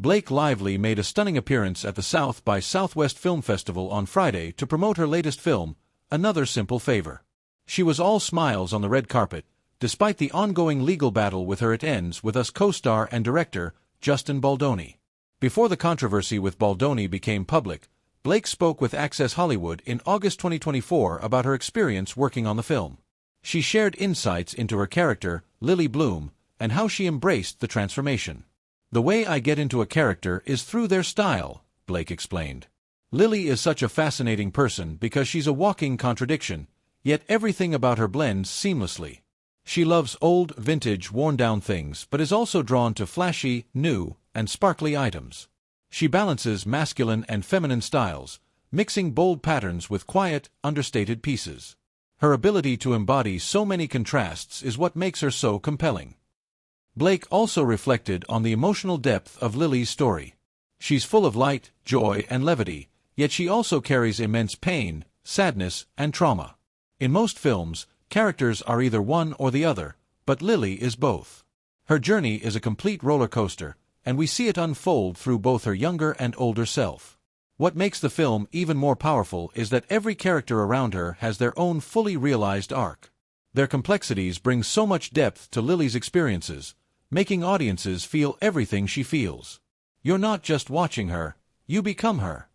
Blake Lively made a stunning appearance at the South by Southwest Film Festival on Friday to promote her latest film, Another Simple Favor. She was all smiles on the red carpet, despite the ongoing legal battle with her It Ends With Us co-star and director, Justin Baldoni. Before the controversy with Baldoni became public, Blake spoke with Access Hollywood in August 2024 about her experience working on the film. She shared insights into her character, Lily Bloom, and how she embraced the transformation. "The way I get into a character is through their style," Blake explained. "Lily is such a fascinating person because she's a walking contradiction, yet everything about her blends seamlessly. She loves old, vintage, worn-down things but is also drawn to flashy, new, and sparkly items. She balances masculine and feminine styles, mixing bold patterns with quiet, understated pieces. Her ability to embody so many contrasts is what makes her so compelling." Blake also reflected on the emotional depth of Lily's story. "She's full of light, joy, and levity, yet she also carries immense pain, sadness, and trauma. In most films, characters are either one or the other, but Lily is both. Her journey is a complete roller coaster, and we see it unfold through both her younger and older self. What makes the film even more powerful is that every character around her has their own fully realized arc. Their complexities bring so much depth to Lily's experiences, making audiences feel everything she feels. You're not just watching her, you become her."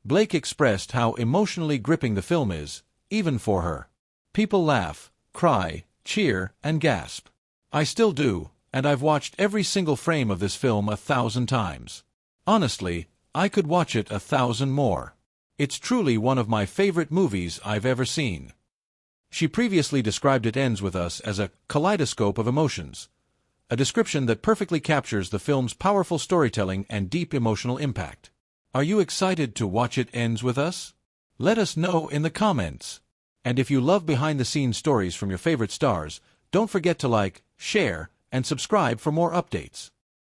Blake expressed how emotionally gripping the film is, even for her. "People laugh, cry, cheer, and gasp. I still do, and I've watched every single frame of this film 1,000 times. Honestly, I could watch it 1,000 more. It's truly one of my favorite movies I've ever seen." She previously described It Ends With Us as a kaleidoscope of emotions, a description that perfectly captures the film's powerful storytelling and deep emotional impact. Are you excited to watch It Ends With Us? Let us know in the comments. And if you love behind-the-scenes stories from your favorite stars, don't forget to like, share, and subscribe for more updates.